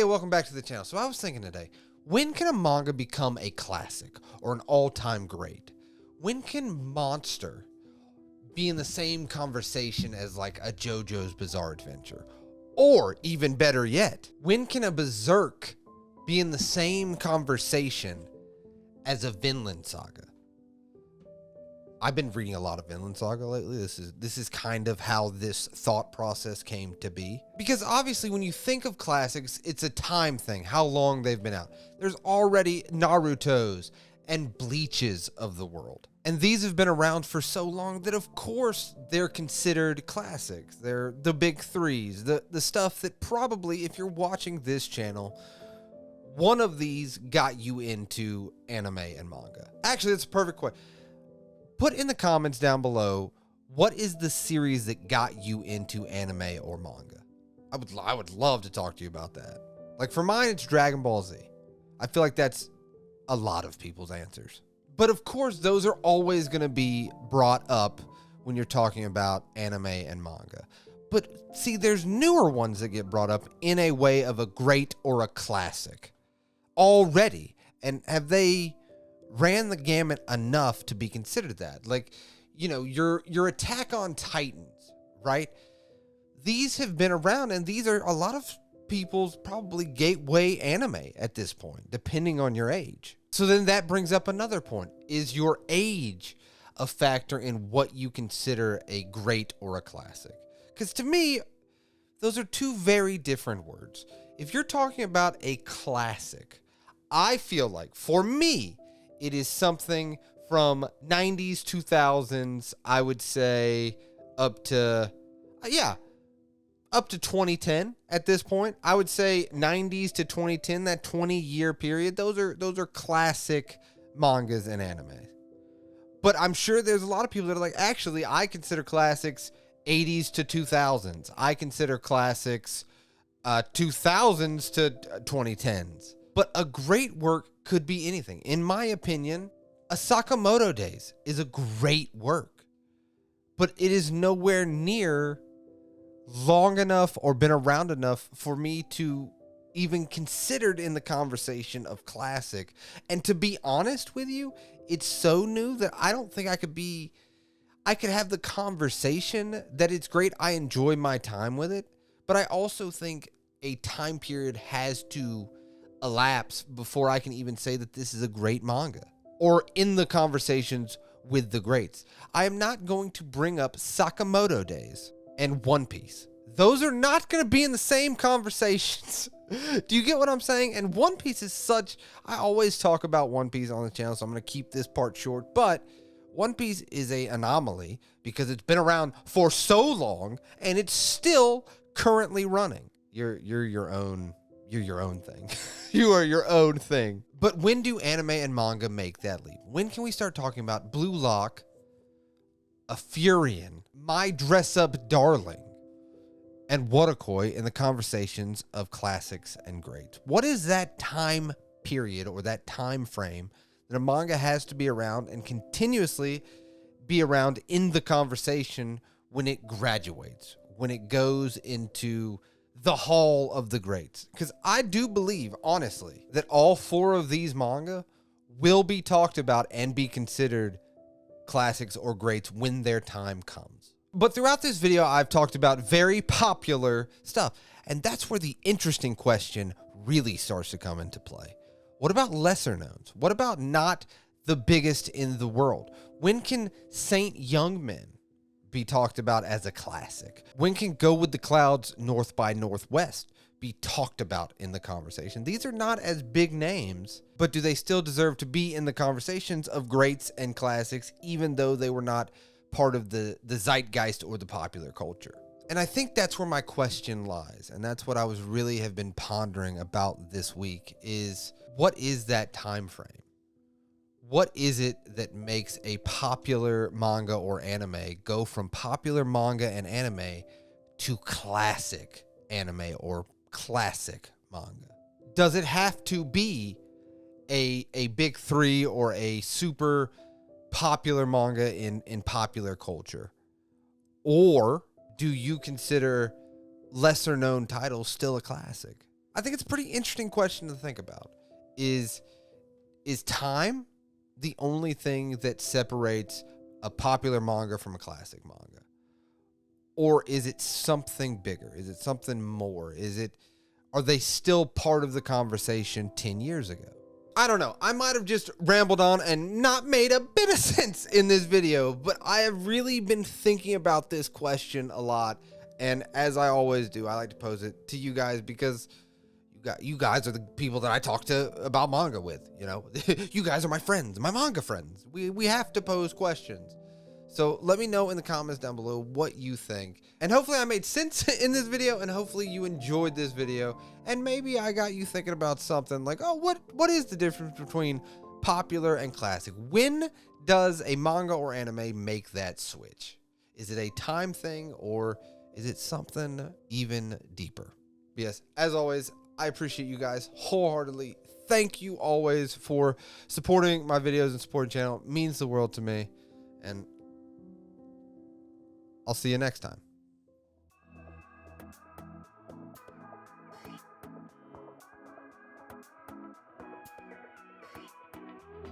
welcome back to the channel. So I was thinking today, when can a manga become a classic or an all-time great? When can Monster be in the same conversation as like a JoJo's Bizarre Adventure? Or even better yet, when can a Berserk be in the same conversation as a Vinland Saga? I've been reading a lot of Vinland Saga lately. This is kind of how this thought process came to be. Because obviously when you think of classics, it's a time thing, how long they've been out. There's already Naruto's and Bleaches of the world. And these have been around for so long that of course they're considered classics. They're the big threes, the stuff that probably, if you're watching this channel, one of these got you into anime and manga. Actually, that's a perfect question. Put in the comments down below, what is the series that got you into anime or manga? I would love to talk to you about that. Like for mine, it's Dragon Ball Z. I feel like that's a lot of people's answers. But of course, those are always going to be brought up when you're talking about anime and manga. But see, there's newer ones that get brought up in a way of a great or a classic already. And have they ran the gamut enough to be considered that? Like, you know, your Attack on Titans, right? These have been around, and these are a lot of people's probably gateway anime at this point, depending on your age. So then that brings up another point. Is your age a factor in what you consider a great or a classic? Because to me, those are two very different words. If you're talking about a classic, I feel like, for me, it is something from 90s, 2000s, I would say up to 2010 at this point. I would say 90s to 2010, that 20-year period, those are classic mangas and anime. But I'm sure there's a lot of people that are like, actually, I consider classics 80s to 2000s. I consider classics 2000s to 2010s. But a great work could be anything. In my opinion, a Sakamoto Days is a great work, but it is nowhere near long enough or been around enough for me to even considered in the conversation of classic. And to be honest with you, it's so new that I don't think I could have the conversation that it's great. I enjoy my time with it, but I also think a time period has to elapse before I can even say that this is a great manga or in the conversations with the greats. I am not going to bring up Sakamoto Days and One Piece. Those are not going to be in the same conversations. Do you get what I'm saying? And One Piece is such, I always talk about One Piece on the channel, so I'm going to keep this part short, but One Piece is an anomaly because it's been around for so long and it's still currently running. You're your own thing. You are your own thing. But when do anime and manga make that leap? When can we start talking about Blue Lock, A Furion, My Dress Up Darling, and Watakoi in the conversations of classics and greats? What is that time period or that time frame that a manga has to be around and continuously be around in the conversation when it graduates, when it goes into the Hall of the Greats? Because I do believe, honestly, that all four of these manga will be talked about and be considered classics or greats when their time comes. But throughout this video, I've talked about very popular stuff, and that's where the interesting question really starts to come into play. What about lesser knowns? What about not the biggest in the world? When can Saint Youngmin be talked about as a classic? When can Go With The Clouds, North by Northwest be talked about in the conversation? These are not as big names, but do they still deserve to be in the conversations of greats and classics, even though they were not part of the zeitgeist or the popular culture? And I think that's where my question lies. And that's what I was really have been pondering about this week is, what is that time frame? What is it that makes a popular manga or anime go from popular manga and anime to classic anime or classic manga? Does it have to be a big three or a super popular manga in popular culture? Or do you consider lesser known titles still a classic? I think it's a pretty interesting question to think about. Is time the only thing that separates a popular manga from a classic manga? Or is it something bigger? Is it something more? Are they still part of the conversation 10 years ago? I don't know. I might have just rambled on and not made a bit of sense in this video, but I have really been thinking about this question a lot. And as I always do, I like to pose it to you guys because you guys are the people that I talk to about manga with. You know, you guys are my friends, my manga friends. We have to pose questions. So let me know in the comments down below what you think. And hopefully I made sense in this video, and hopefully you enjoyed this video. And maybe I got you thinking about something like, oh, what is the difference between popular and classic? When does a manga or anime make that switch? Is it a time thing, or is it something even deeper? But yes, as always, I appreciate you guys wholeheartedly. Thank you always for supporting my videos and supporting the channel. It means the world to me. And I'll see you next time.